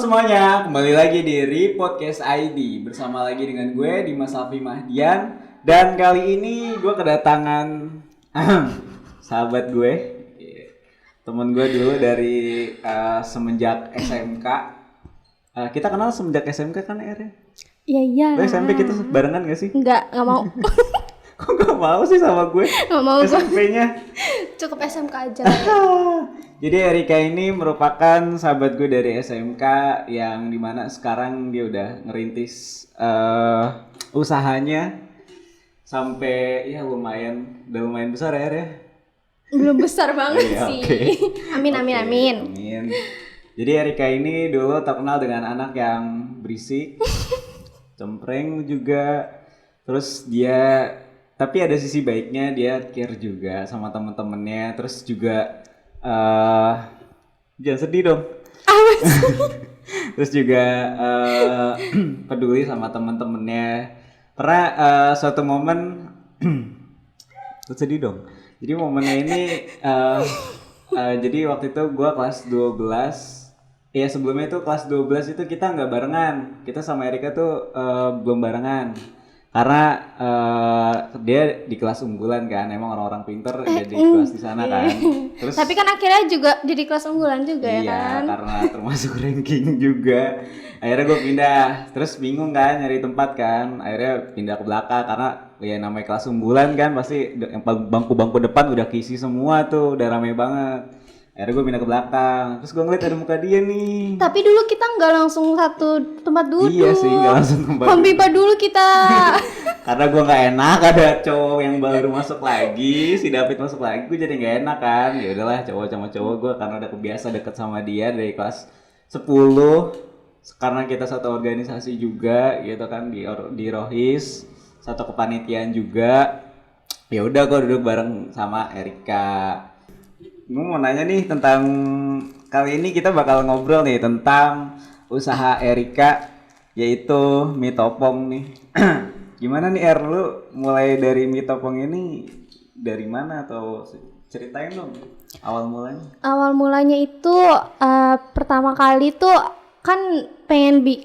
semuanya, kembali lagi di Repodcast ID. Bersama lagi dengan gue, Dimas Alfi Mahdian. Dan kali ini gue kedatangan sahabat gue, temen gue dulu dari semenjak SMK. Kita kenal semenjak SMK kan, Er? Iya. Lo SMP kita barengan gak sih? Enggak mau. Kok gak mau sih sama gue? Gak mau gue. SMP-nya Cukup SMK aja. Jadi Erika ini merupakan sahabat gue dari SMK yang dimana sekarang dia udah ngerintis usahanya sampai ya udah lumayan besar ya. Belum besar banget Iya, sih. okay. Amin. Jadi Erika ini dulu terkenal dengan anak yang berisik, cempreng juga. Terus dia tapi ada sisi baiknya, dia care juga sama temen-temennya. Terus juga jangan sedih dong. Terus juga peduli sama temen-temennya. Pernah suatu momen sedih dong. Jadi momennya ini jadi waktu itu gue kelas 12. Ya sebelumnya itu kelas 12 itu kita nggak barengan. Kita sama Erika tuh belum barengan. Karena dia di kelas unggulan kan, emang orang-orang pinter jadi kelas di sana kan. Terus tapi kan akhirnya juga jadi kelas unggulan juga ya kan. Iya, karena termasuk ranking juga. Akhirnya gue pindah, terus bingung kan nyari tempat kan. Akhirnya pindah ke belakang karena ya namanya kelas unggulan kan pasti bangku-bangku depan udah keisi semua tuh, udah rame banget. Akhirnya gue pindah ke belakang, terus gue ngeliat ada muka dia nih. Tapi dulu kita nggak langsung satu tempat duduk. Iya sih, nggak langsung tempat duduk. Pembimbing dulu kita. Karena gue nggak enak ada cowok yang baru masuk lagi, si David masuk lagi, gue jadi nggak enak kan. Ya udahlah cowok sama cowok gue karena udah kebiasa deket sama dia dari kelas 10. Karena kita satu organisasi juga gitu kan di Rohis, satu kepanitiaan juga. Ya udah gue duduk bareng sama Erika. Gue mau nanya nih tentang kali ini kita bakal ngobrol nih tentang usaha Erika yaitu mie topong nih. Gimana nih lu mulai dari mie topong ini dari mana atau ceritain dong awal mulanya? Awal mulanya itu pertama kali tuh kan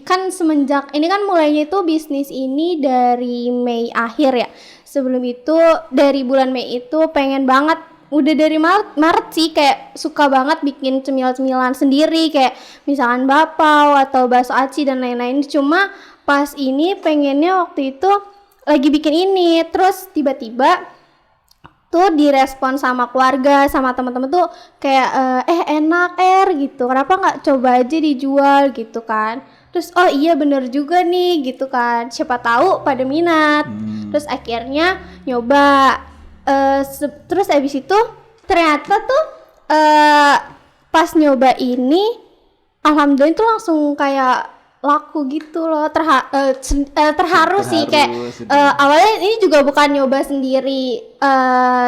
kan semenjak ini kan mulainya itu bisnis ini dari Mei akhir ya. Sebelum itu dari bulan Mei itu pengen banget, udah dari Maret sih kayak suka banget bikin cemil-cemilan sendiri kayak misalkan bakpao atau bakso aci dan lain-lain. Cuma pas ini pengennya waktu itu lagi bikin ini, terus tiba-tiba tuh direspon sama keluarga sama teman-teman tuh kayak enak gitu, kenapa nggak coba aja dijual gitu kan. Terus oh iya bener juga nih gitu kan, siapa tahu pada minat. Terus akhirnya nyoba. Terus abis itu ternyata tuh pas nyoba ini alhamdulillah itu langsung kayak laku gitu loh. Terharu sih kayak awalnya ini juga bukan nyoba sendiri,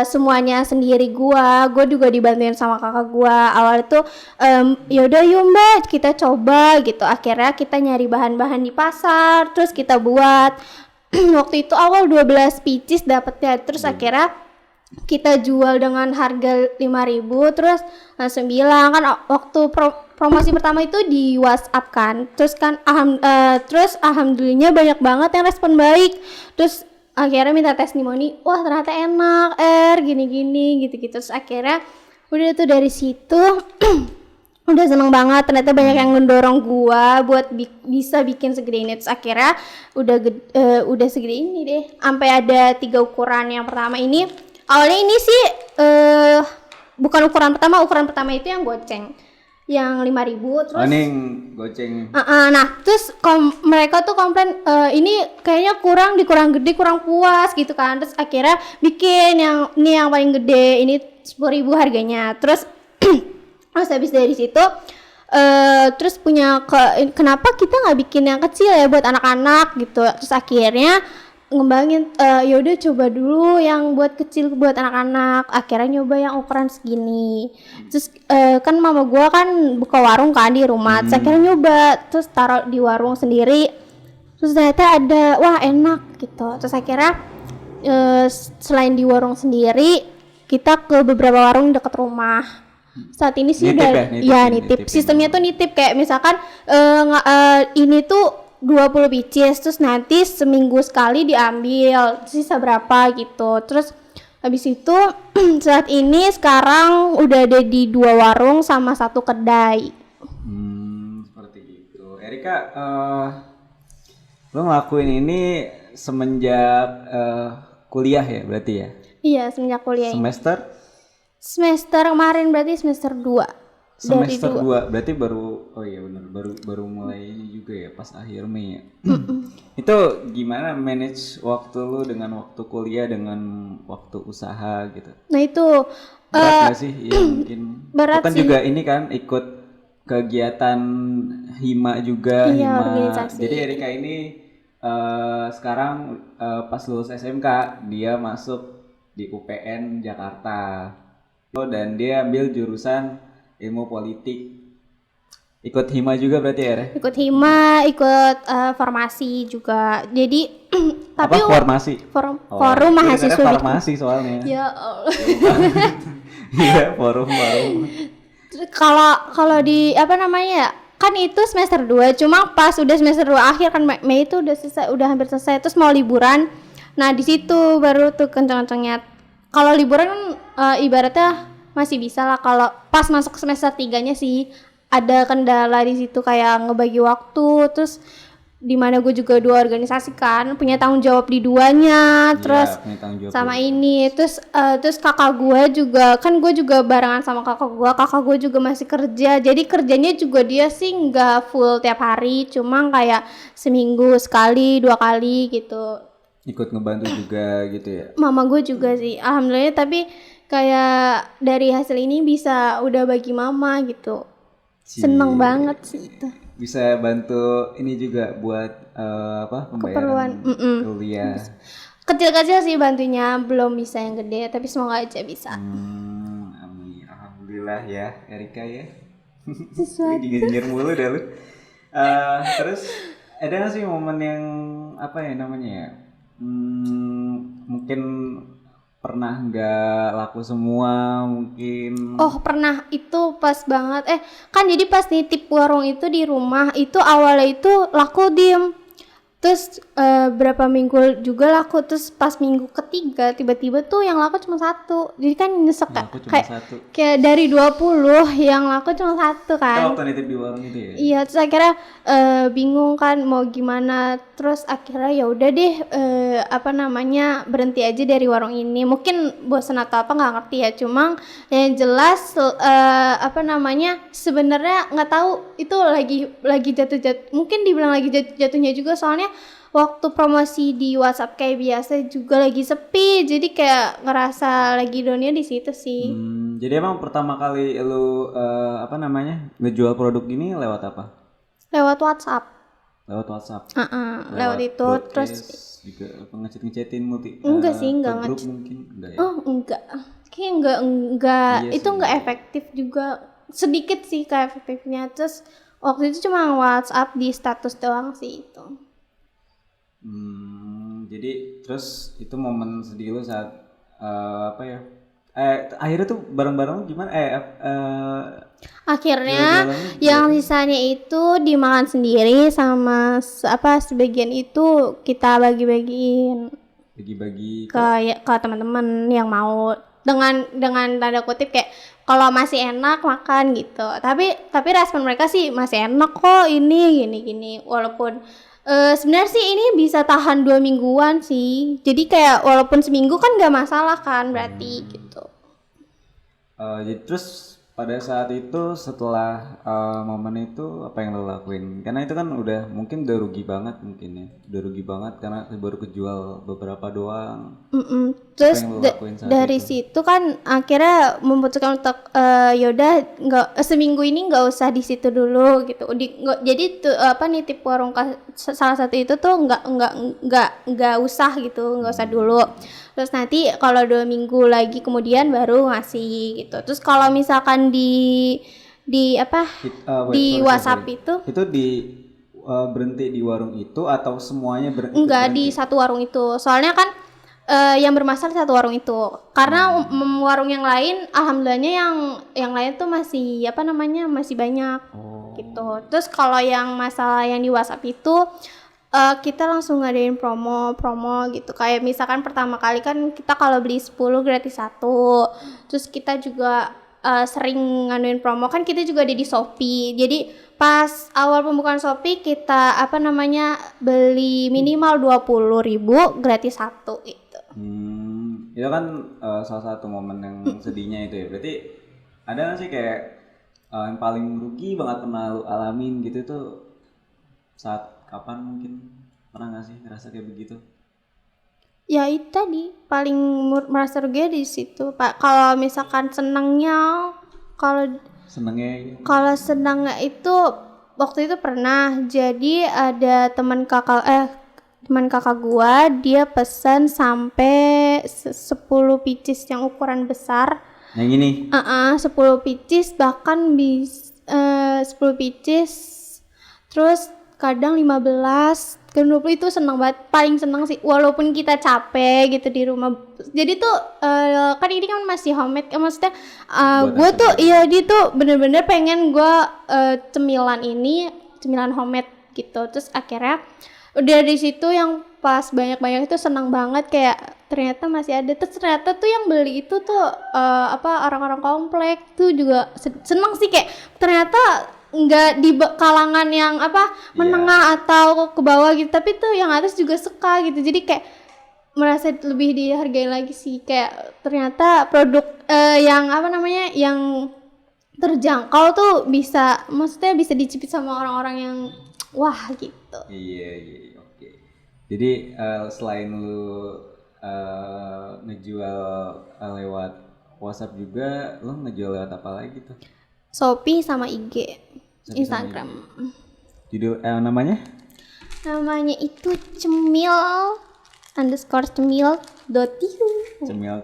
semuanya sendiri gua juga dibantuin sama kakak gua. Awalnya tuh yaudah yuk mbak kita coba gitu, akhirnya kita nyari bahan-bahan di pasar terus kita buat. Waktu itu awal 12 pieces dapetnya, terus akhirnya kita jual dengan harga 5.000, terus langsung bilang kan waktu promosi pertama itu di WhatsApp kan, terus kan terus alhamdulillahnya banyak banget yang respon baik, terus akhirnya minta testimoni, wah ternyata enak gini-gini gitu-gitu. Terus akhirnya udah tuh dari situ udah seneng banget, ternyata banyak yang mendorong gua buat bisa bikin segede ini. Terus akhirnya udah segede ini deh, sampai ada 3 ukuran. Yang pertama ini awalnya ini sih bukan ukuran pertama itu yang goceng yang 5.000 terus ini goceng. Nah terus mereka tuh komplain ini kayaknya kurang gede, kurang puas gitu kan. Terus akhirnya bikin yang paling gede, ini 10.000 harganya. Terus habis dari situ terus punya kenapa kita nggak bikin yang kecil ya buat anak-anak gitu. Terus akhirnya ngembangin yaudah coba dulu yang buat kecil buat anak-anak. Akhirnya nyoba yang ukuran segini. Terus kan mama gua kan buka warung kan di rumah. Terus akhirnya nyoba, terus taruh di warung sendiri. Terus ternyata ada wah enak gitu. Terus akhirnya selain di warung sendiri kita ke beberapa warung dekat rumah. Saat ini sih Nitip udah ya? Nitip ya ya, nitip. nitip Sistemnya ini. tuh nitip kayak misalkan ini tuh 20 pieces terus nanti seminggu sekali diambil sisa berapa gitu. Terus habis itu saat ini sekarang udah ada di 2 warung sama 1 kedai. Seperti itu. Erika, lo ngelakuin ini semenjak kuliah ya berarti ya? Iya, semenjak kuliah ini. Semester? Semester kemarin berarti semester 2. Dari Semester 2. 2 berarti baru, oh iya benar, baru mulai ini juga ya pas akhir Mei ya. Itu gimana manage waktu lu dengan waktu kuliah dengan waktu usaha gitu? Nah itu Berat gak sih? Ya mungkin. berat Lu kan sih. juga ini kan ikut kegiatan hima juga, Iya, hima. organisasi. Jadi Erika ini sekarang pas lulus SMK dia masuk di UPN Jakarta. Dan dia ambil jurusan ilmu politik. Ikut hima juga berarti ya? Re? Ikut hima, ikut formasi juga. Jadi tapi Apa formasi? forum Oh, forum iya, mahasiswa dengarnya farmasi soalnya. Ya Allah. Iya, forum. Kalau di apa namanya ya? Kan itu semester 2, cuma pas udah semester 2 akhir kan Mei itu udah selesai, udah hampir selesai terus mau liburan. Nah, di situ baru tuh kencang-kencangnya. Kalau liburan kan ibaratnya masih bisa lah, kalau pas masuk semester 3-nya sih ada kendala di situ kayak ngebagi waktu, terus di mana gue juga 2 organisasi kan, punya tanggung jawab di duanya, terus punya tanggung jawab sama juga. ini, terus kakak gue juga kan, gue juga barengan sama kakak gue juga masih kerja, jadi kerjanya juga dia sih nggak full tiap hari, cuma kayak seminggu sekali 2 kali gitu. Ikut ngebantu juga gitu ya. Mama gue juga sih alhamdulillah, tapi kayak dari hasil ini bisa udah bagi mama gitu, seneng banget sih itu. Bisa bantu ini juga buat apa pembayaran kuliah. Kecil-kecil sih bantunya, belum bisa yang gede, tapi semoga aja bisa. Amin. Alhamdulillah ya Erika ya. Sesuatu. Nyinyir mulu dah lu. Terus ada nggak sih momen yang apa ya namanya ya? Mungkin pernah nggak laku semua mungkin. Oh pernah, itu pas banget, kan jadi pas nitip warung itu di rumah itu awalnya itu laku diem, terus berapa minggu juga laku, terus pas minggu ketiga tiba-tiba tuh yang laku cuma 1, jadi kan nyesek kan, Laku cuma kayak 1. kayak dari 20 yang laku cuma 1 Kita kan. waktu nitip di warung itu ya. Iya, terus akhirnya bingung kan mau gimana, terus akhirnya ya udah deh apa namanya berhenti aja dari warung ini. Mungkin bosan atau apa nggak ngerti ya, cuma yang jelas apa namanya sebenarnya nggak tahu itu lagi jatuh, mungkin dibilang lagi jatuhnya juga, soalnya waktu promosi di WhatsApp kayak biasa juga lagi sepi, jadi kayak ngerasa lagi downnya di situ sih. Jadi emang pertama kali lu apa namanya ngejual produk ini lewat apa? Lewat WhatsApp. Lewat WhatsApp. Lewat itu terus juga apa ngechat-ngechatin multi. enggak sih, enggak ke grup ngechat. mungkin enggak ya. Oh enggak, kayak enggak Iya itu sih. enggak efektif juga, sedikit sih kayak efektifnya. Terus waktu itu cuma WhatsApp di status doang sih itu. Jadi terus itu momen sedih lu saat apa ya? Akhirnya tuh bareng-bareng gimana? Akhirnya Jualan-jualannya yang sisanya itu dimakan sendiri sama sebagian itu kita bagi-bagiin bagi-bagi ke teman-teman yang mau, dengan tanda kutip kayak kalau masih enak makan gitu, tapi respon mereka sih masih enak kok ini gini walaupun sebenarnya sih ini bisa tahan 2 mingguan sih, jadi kayak walaupun seminggu kan nggak masalah kan berarti gitu. Jadi terus pada saat itu setelah momen itu apa yang lo lakuin? Karena itu kan mungkin udah rugi banget mungkin ya, udah rugi banget karena baru kejual beberapa doang. Terus yang lo lakuin saat dari itu? situ kan akhirnya memutuskan untuk yaudah nggak seminggu ini nggak usah di situ dulu gitu. Jadi tuh apa nitip warung salah satu itu tuh nggak usah gitu, nggak usah dulu. Terus nanti kalau 2 minggu lagi kemudian baru ngasih gitu. Terus kalau misalkan di apa di WhatsApp itu berhenti di warung itu atau semuanya enggak di satu warung itu, soalnya kan yang bermasalah satu warung itu. Karena warung yang lain alhamdulillahnya yang lain tuh masih apa namanya masih banyak gitu. Terus kalau yang masalah yang di WhatsApp itu kita langsung ngadain promo gitu. Kayak misalkan pertama kali kan kita kalau beli 10 gratis 1. Terus kita juga sering nganuin promo kan kita juga ada di Shopee. Jadi pas awal pembukaan Shopee kita apa namanya beli minimal 20.000 gratis 1 gitu. Itu kan salah satu momen yang sedihnya itu ya. Berarti ada nggak sih kayak yang paling rugi banget pernah lu alamin gitu tuh saat kapan mungkin pernah nggak sih ngerasa kayak begitu? Ya itu tadi paling merasa rugi di situ Pak. Kalau misalkan senangnya kalau Senengnya senangnya itu waktu itu pernah jadi ada teman kakak gua dia pesan sampai 10 pieces yang ukuran besar. yang ini 10 pieces bahkan 10 pieces terus kadang 15 kan 20 itu seneng banget, paling seneng sih walaupun kita capek gitu di rumah. Jadi tuh kan ini kan masih homemade maksudnya gue tuh iya dia tuh bener-bener pengen gue cemilan homemade gitu. Terus akhirnya udah di situ yang pas banyak-banyak itu senang banget kayak ternyata masih ada. Terus ternyata tuh yang beli itu tuh orang-orang komplek tuh juga seneng sih kayak ternyata nggak di kalangan yang menengah atau ke bawah gitu, tapi tuh yang atas juga suka gitu. Jadi kayak merasa lebih dihargai lagi sih, kayak ternyata produk yang terjangkau tuh maksudnya bisa dicipit sama orang-orang yang wah gitu. Iya, oke. Jadi selain lu ngejual lewat WhatsApp juga, lu ngejual lewat apa lagi tuh? Shopee sama IG, Instagram. Judul namanya? Namanya itu cemil_cemil.tiu. Cemil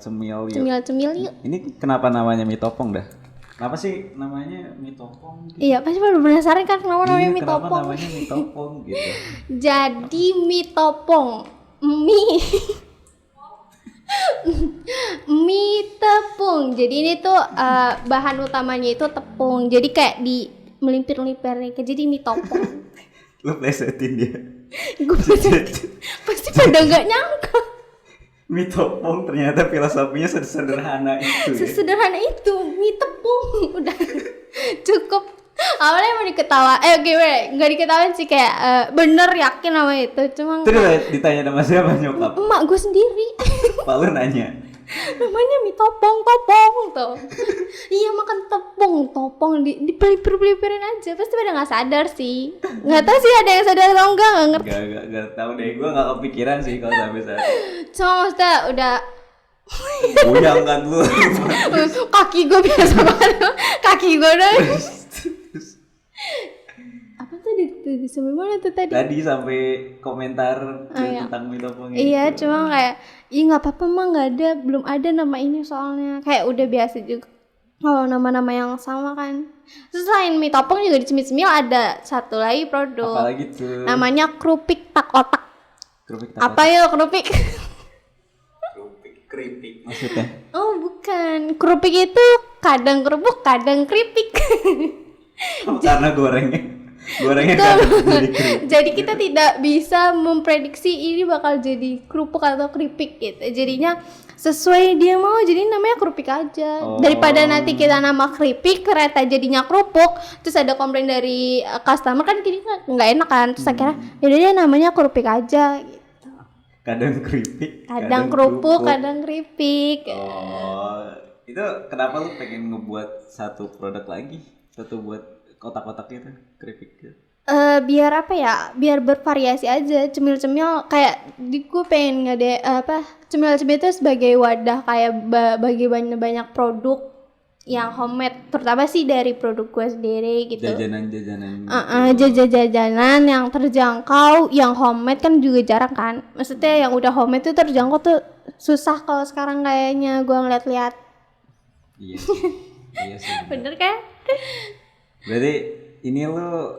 yuk. Ini kenapa namanya mie topong dah? Kenapa sih namanya mie topong? Gitu? Iya, pasti pada penasaran kan kenapa namanya mie kenapa topong. namanya mie topong gitu? Jadi mie topong, mie mie tepung. Jadi ini tuh bahan utamanya itu tepung. Jadi kayak di melipir-lipirnya jadi mie topong. Lu plesetin dia. Gue pasti pada nggak nyangka. Mie topong ternyata filosofinya sederhana itu. Sesederhana itu mie tepung. Udah cukup. Awalnya mau diketawa, nggak diketawain sih kayak bener yakin sama itu, cuma terus ditanya sama siapa nyokap? Emak gue sendiri. Pak lu nanya. Namanya mie topong tuh. Iya makan topong dipelipir-pelipirin aja, pasti pada nggak sadar sih. Nggak tahu sih ada yang sadar atau enggak, nggak ngerti. Gak tahu deh, gue nggak kepikiran sih kalau sampai saat. Cuma maksudnya udah goyang kan lu. kaki gue biasa banget, kaki gue udah. Apa tadi sampai mana tuh tadi? Tadi sampai komentar tentang mie topong itu. Iya, cuma kayak nggak apa-apa mah, belum ada nama ini soalnya kayak udah biasa juga kalau nama-nama yang sama kan. Terus selain mie topong juga di cemil-cemil ada satu lagi produk. Apalagi tuh? Namanya kerupik tak otak. Kerupik tak apa otak? ya kerupik? Keripik maksudnya? Oh bukan, kerupik itu kadang kerupuk kadang keripik. Karena gorengnya kan jadi keripik. Jadi kita tidak bisa memprediksi ini bakal jadi kerupuk atau keripik gitu. Jadinya sesuai dia mau, jadi namanya kerupik aja. Daripada nanti kita nama keripik ternyata jadinya kerupuk, terus ada komplain dari customer kan jadi nggak enak kan. Terus akhirnya yaudah deh namanya kerupik aja gitu. Kadang keripik, kadang kerupuk, kadang keripik. Itu kenapa lu pengen ngebuat satu produk lagi? Satu buat kotak-kotaknya tuh, keripik gitu. Biar apa ya? Biar bervariasi aja. Cemil-cemil kayak gue pengen cemil-cemil itu sebagai wadah kayak bagi banyak Hmm. produk yang homemade, terutama sih dari produk gue sendiri gitu. Jajanan-jajanan. Jajanan yang terjangkau, yang homemade kan juga jarang kan. Maksudnya yang udah homemade tuh terjangkau tuh susah kalau sekarang kayaknya gue ngeliat-liat. Iya sih. Bener kan? Berarti ini lu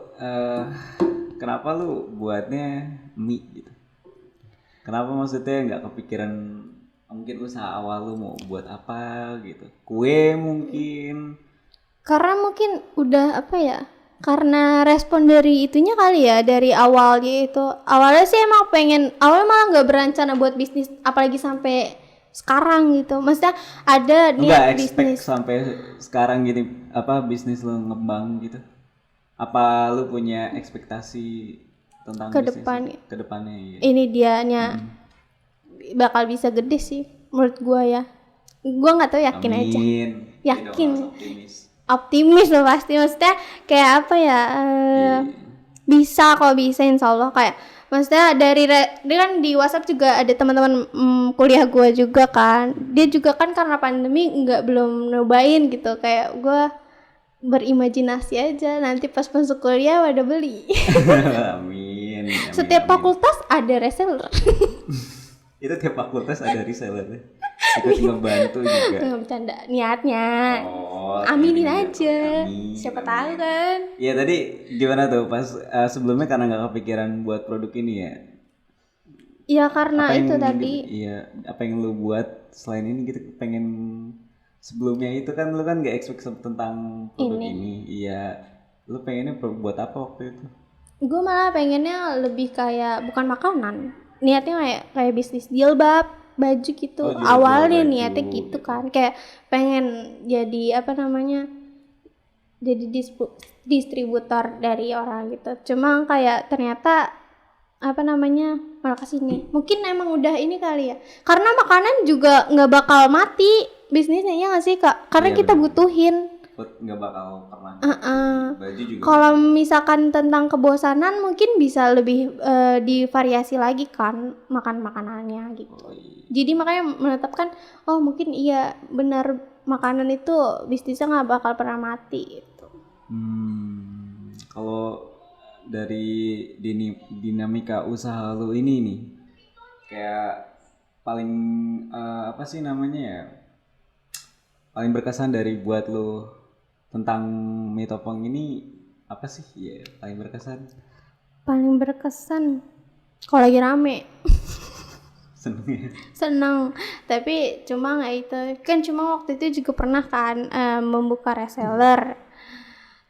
kenapa lu buatnya mie gitu? Kenapa maksudnya nggak kepikiran mungkin usaha awal lu mau buat apa gitu, kue mungkin. Karena mungkin udah apa ya? Karena respon dari itunya kali ya, dari awalnya itu. Awalnya sih emang awalnya malah nggak berencana buat bisnis, apalagi sampai sekarang gitu. Maksudnya ada Enggak niat expect bisnis sampai sekarang gini apa bisnis lu ngembang gitu, apa lu punya ekspektasi tentang ke bisnis depan. ke depannya ya? Ini dianya bakal bisa gede sih menurut gua ya. Gua nggak tahu, yakin aja. Amin. Yakin. Jadi dong, harus optimis. Optimis loh pasti, maksudnya kayak apa ya, bisa kok, bisa insya Allah. Kayak maksudnya dia kan di WhatsApp juga ada teman-teman kuliah gue juga kan, dia juga kan karena pandemi belum nyobain gitu, kayak gue berimajinasi aja nanti pas masuk kuliah udah beli. Amin. Setiap fakultas ada reseller. Itu tiap fakultas ada resellernya. Ikut ngebantu juga. Nggak bercanda niatnya. Oh, Aminin iya, aja. amin, Siapa amin. tahu kan. Iya tadi gimana tuh pas sebelumnya karena nggak kepikiran buat produk ini ya? Ya karena Apa itu yang tadi. Iya, apa yang lu buat selain ini gitu, pengen sebelumnya itu kan lu kan nggak expect tentang produk ini. Iya, lu pengennya buat apa waktu itu? Gue malah pengennya lebih kayak bukan makanan. Niatnya kayak bisnis jilbab, baju gitu. Oh, jual Awalnya baju niatnya gitu kan. Kayak pengen jadi apa namanya? Jadi distributor dari orang gitu. Cuma kayak ternyata apa namanya? Malah kesini. Mungkin emang udah ini kali ya. Karena makanan juga nggak bakal mati bisnisnya, ya nggak sih Kak? Karena Iya, kita bener. butuhin. Nggak bakal pernah. Baju juga. Kalau misalkan tentang kebosanan mungkin bisa lebih divariasi lagi kan makanannya gitu. Oh, iya. Jadi makanya menetapkan oh mungkin iya benar makanan itu bisnisnya nggak bakal pernah mati gitu. Kalau dari dinamika usaha lu ini nih, kayak paling apa sih namanya ya? Paling berkesan dari buat lu tentang Mitopong ini apa sih? Iya, paling berkesan. Paling berkesan kalau lagi rame. Seneng ya. Senang, tapi cuma nggak itu kan, cuma waktu itu juga pernah kan membuka reseller,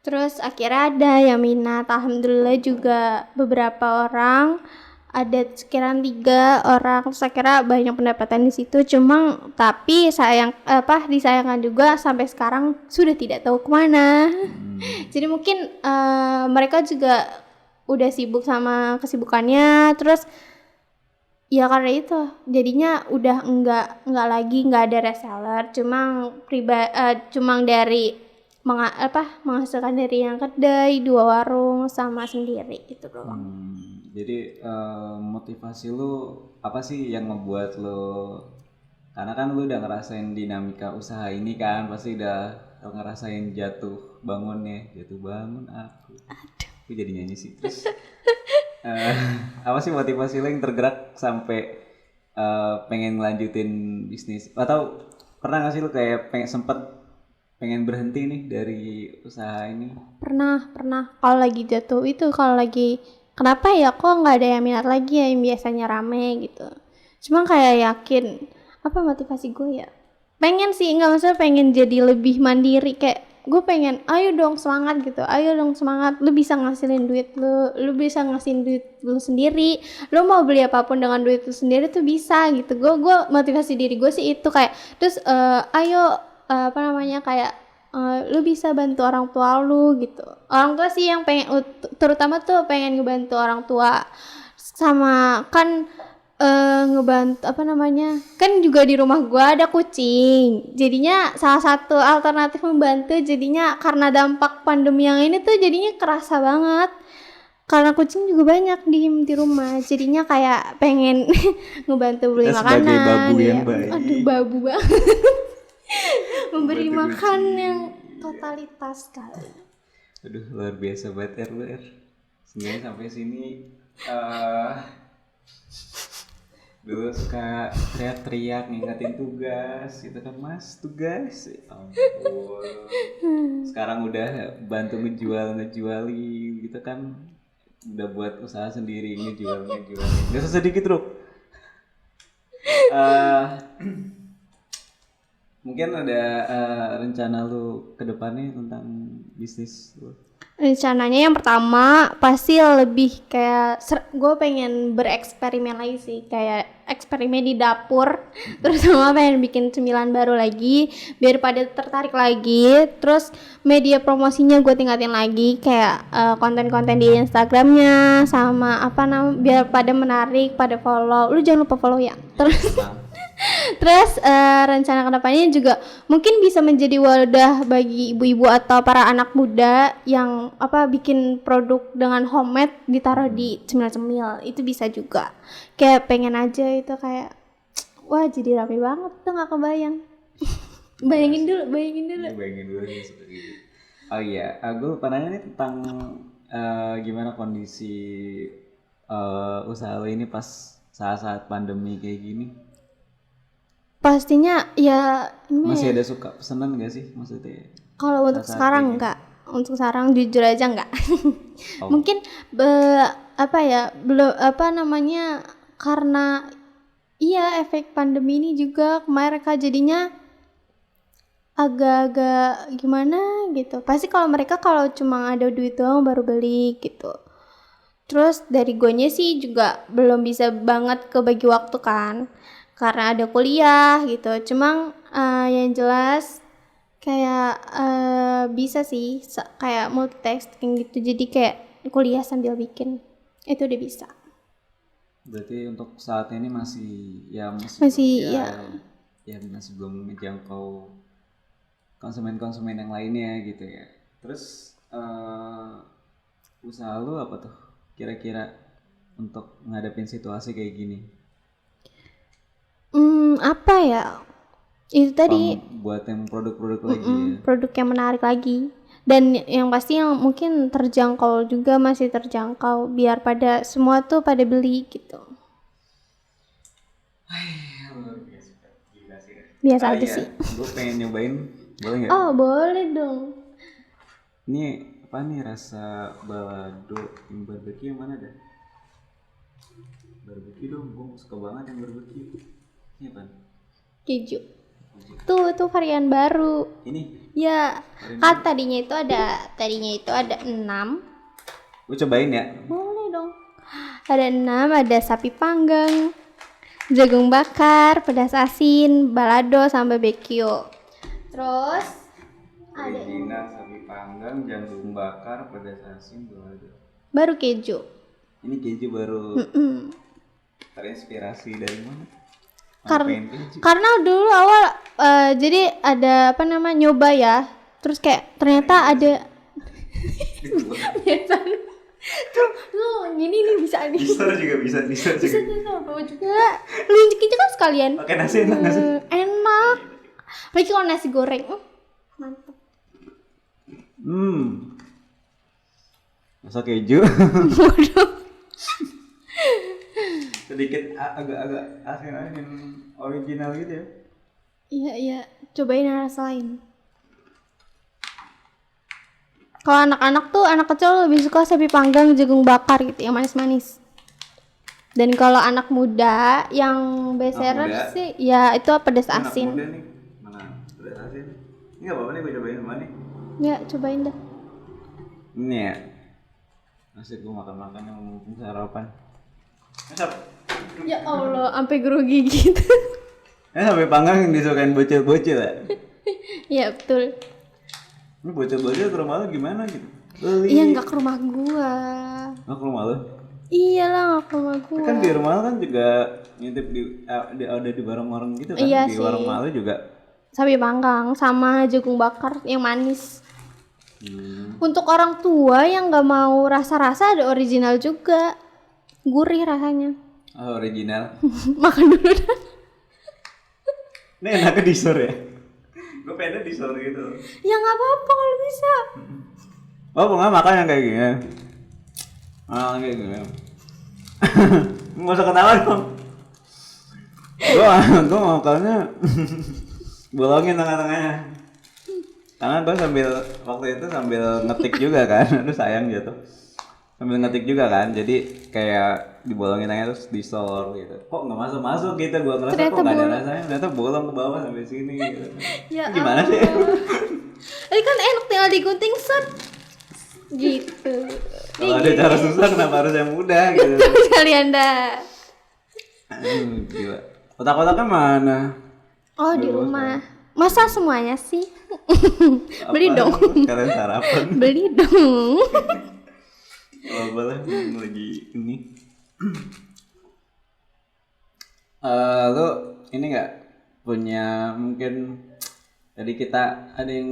terus akhirnya ada yang minat, alhamdulillah juga beberapa orang, ada sekiranya 3 orang, terus akhirnya banyak pendapatan di situ. Cuma tapi disayangkan juga sampai sekarang sudah tidak tahu kemana. Jadi mungkin mereka juga udah sibuk sama kesibukannya, terus ya karena itu jadinya udah nggak ada reseller, cuma dari menghasilkan dari yang kedai, 2 warung sama sendiri itu doang. Jadi motivasi lu apa sih yang ngebuat lu, karena kan lu udah ngerasain dinamika usaha ini kan, pasti udah ngerasain jatuh bangun aku jadi nyanyi sih. Terus apa sih motivasi lo yang tergerak sampai pengen ngelanjutin bisnis, atau pernah nggak sih lo kayak pengen berhenti nih dari usaha ini? Pernah kalau lagi jatuh itu, kalau lagi kenapa ya kok nggak ada yang minat lagi ya, yang biasanya rame gitu. Cuma kayak yakin apa motivasi gue ya, pengen sih, nggak maksudnya pengen jadi lebih mandiri, kayak gue pengen ayo dong semangat gitu, ayo dong semangat, lu bisa ngasilin duit lu bisa ngasihin duit lu sendiri, lu mau beli apapun dengan duit lu sendiri tuh bisa gitu. Gue motivasi diri gue sih itu, kayak terus ayo kayak lu bisa bantu orang tua lu gitu. Orang tua sih yang pengen, terutama tuh pengen ngebantu orang tua, sama kan ngebantu kan juga di rumah gua ada kucing, jadinya salah satu alternatif membantu. Jadinya karena dampak pandemi yang ini tuh jadinya kerasa banget, karena kucing juga banyak di rumah, jadinya kayak pengen ngebantu beli makanan. Sebagai babu yang baik. Aduh, babu banget. Memberi makan yang totalitas kali. Aduh, luar biasa banget RWR. Sebenarnya sampai sini dulu suka teriak-teriak ngingetin tugas gitu kan, mas tugas, ampun. Sekarang udah bantu ngejualin gitu kan, udah buat usaha sendiri, ngejualin nggak usah sedikit bro. Mungkin ada rencana lu ke depannya tentang bisnis lu. Rencananya yang pertama pasti lebih kayak gue pengen bereksperimen lagi sih, kayak eksperimen di dapur, terutama pengen bikin cemilan baru lagi biar pada tertarik lagi. Terus media promosinya gue tingkatin lagi, kayak konten-konten di Instagramnya sama biar pada menarik, pada follow. Lu jangan lupa follow ya. Terus rencana kedepannya juga mungkin bisa menjadi wadah bagi ibu-ibu atau para anak muda yang bikin produk dengan homemade ditaruh di cemil-cemil, itu bisa juga. Kayak pengen aja itu kayak wah jadi rame banget tuh, nggak kebayang. bayangin dulu. Bayangin dulu nih seperti itu. Oh iya, gue lupa nanya nih tentang gimana kondisi usaha lo ini pas saat-saat pandemi kayak gini. Pastinya ya masih ada suka pesanan gak sih maksudnya? Kalau untuk sekarang enggak. Untuk sekarang jujur aja enggak. Mungkin belum karena efek pandemi ini juga kemarin mereka jadinya agak-agak gimana gitu. Pasti kalau mereka cuma ada duit doang baru beli gitu. Terus dari guanya sih juga belum bisa banget kebagi waktu kan, karena ada kuliah gitu. Cuma yang jelas kayak bisa sih kayak multitasking gitu, jadi kayak kuliah sambil bikin itu udah bisa. Berarti untuk saat ini masih belum menjangkau konsumen yang lainnya gitu ya. Terus usaha lu apa tuh kira-kira untuk ngadepin situasi kayak gini? Apa ya? Itu tadi buat yang produk-produk lagi ya. Produk yang menarik lagi. Dan yang pasti yang mungkin terjangkau juga, masih terjangkau biar pada semua tuh pada beli gitu. Biasa aja sih. Gue pengen nyobain, boleh nggak? Oh boleh dong. Ini apa nih rasa balado yang barbecue yang mana dah? Barbecue dong, gue suka banget yang barbecue. Ini apa? Keju. Tuh varian baru. Ini? Ya, kan tadinya itu ada 6. Gue cobain ya? Boleh dong. Ada 6, ada sapi panggang, jagung bakar, pedas asin, balado, sama barbecue. Terus ada sapi panggang, jagung bakar, pedas asin, balado. Baru keju. Ini keju baru. Terinspirasi dari mana? Karena dulu awal jadi ada nyoba ya, terus kayak ternyata ada tuh gini nih bisa nih. Bisa bawa juga. Lu injek kan sekalian. Pakai nasi enak nggak sih? Enak. Apalagi kalau nasi goreng. Mantap. Masa keju? Bodoh. Sedikit agak asin original gitu ya. Iya, cobain rasa lain. Kalau anak-anak tuh, anak kecil lebih suka sapi panggang, jagung bakar gitu, yang manis-manis. Dan kalau anak muda yang bestseller sih, ya itu pedas asin. Anak muda nih, mana pedas asin? Ini nggak apa-apa nih, gue cobain sama nih. Ya, cobain dah. Ini ya, asik gue makan-makan yang mumpung sarapan. Masap. Ya Allah, sampai grogi gitu. Sampai panggang yang disukain bocil-bocil ya? Iya betul. Ini bocil-bocil ke rumah lu gimana gitu? Iya nggak ke rumah gua. Nggak ke rumah lu? Iyalah nggak ke rumah gua. Kan di rumah lu kan juga ngintip ada di warung-warung gitu kan? Iya di sih. warung malu juga. Sapi panggang sama jagung bakar yang manis. Untuk orang tua yang nggak mau rasa-rasa ada original juga. Gurih rasanya. Oh, original. Makan dulu dah. Ini enaknya disor ya? Gue pengen disor gitu. Ya nggak apa-apa kalau bisa. Oh, nggak makan yang kayak gini. Kayak gini. Nggak usah ketawa dong. Gue mau makannya bolongin tengah-tengahnya. Karena gue waktu itu sambil ngetik juga kan. Aduh sayang gitu. Sambil ngetik juga kan. Jadi kayak dibolongin tangannya terus di store gitu. Kok nggak masuk gitu, gue ngerasa Ternyata kok nggak ada bolong. rasanya, ternyata bolong ke bawah sampai sini gitu. Ya Gimana sih? Ini kan enak tinggal digunting set gitu. Kalau ada cara susah kenapa harus yang mudah gitu. Kalian dah. Gila. Kotak-kotaknya mana? Oh di rumah. Masa semuanya sih? Beli Apa? dong. Kalian sarapan? Beli dong. Oh, boleh lagi ini. Lu ini nggak punya mungkin tadi kita ada yang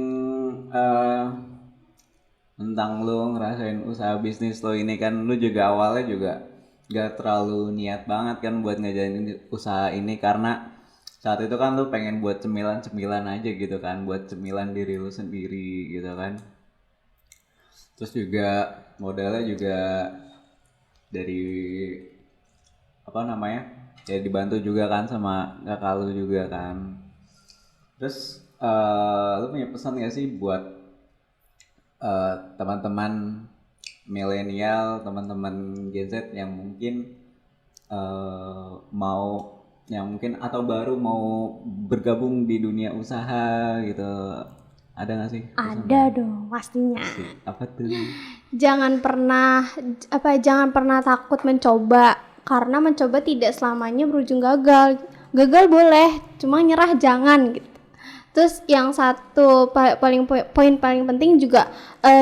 tentang lu ngerasain usaha bisnis lo ini kan, lu juga awalnya juga gak terlalu niat banget kan buat ngejalanin usaha ini karena saat itu kan lu pengen buat cemilan-cemilan aja gitu kan, buat cemilan diri lu sendiri gitu kan. Terus juga modalnya juga dari apa namanya ya dibantu juga kan sama kakak lu juga kan. Terus lu punya pesan gak sih buat teman-teman milenial, teman-teman Gen Z yang mungkin mau yang mungkin atau baru mau bergabung di dunia usaha gitu, ada nggak sih? Ada dong pastinya. Apa tuh? Jangan pernah takut mencoba karena mencoba tidak selamanya berujung gagal. Gagal boleh, cuma nyerah jangan gitu. Terus yang satu poin paling penting juga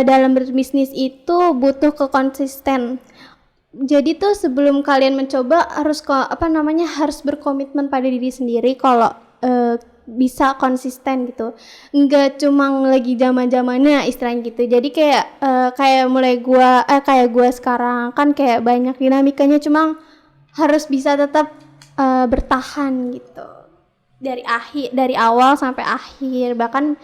dalam berbisnis itu butuh konsisten. Jadi tuh sebelum kalian mencoba harus harus berkomitmen pada diri sendiri kalau bisa konsisten gitu. Enggak cuma lagi zaman-zamannya istilahnya gitu. Jadi kayak gua sekarang kan kayak banyak dinamikanya, cuma harus bisa tetap bertahan gitu. Dari awal sampai akhir, bahkan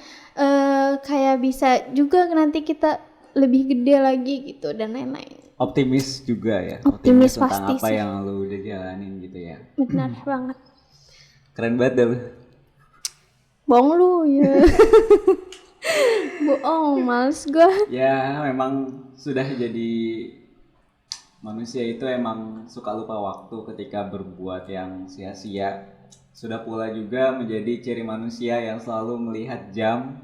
kayak bisa juga nanti kita lebih gede lagi gitu dan lain-lain. Optimis juga ya. Optimis tentang pasti apa sih. yang lu udah jalanin gitu ya. Benar banget. Keren banget dah lu. Bohong lu ya. Bohong, males gua. Ya memang sudah jadi manusia itu emang suka lupa waktu ketika berbuat yang sia-sia. Sudah pula juga menjadi ciri manusia yang selalu melihat jam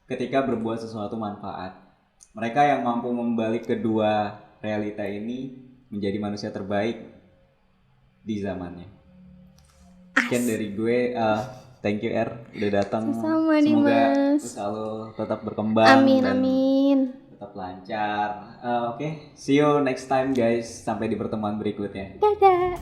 ketika berbuat sesuatu manfaat. Mereka yang mampu membalik kedua realita ini menjadi manusia terbaik di zamannya. Sekian dari gue, thank you udah datang. Sama, Semoga Dimas. usaha lo tetap berkembang dan Amin. tetap lancar. Oke, see you next time guys. Sampai di pertemuan berikutnya. Dadah.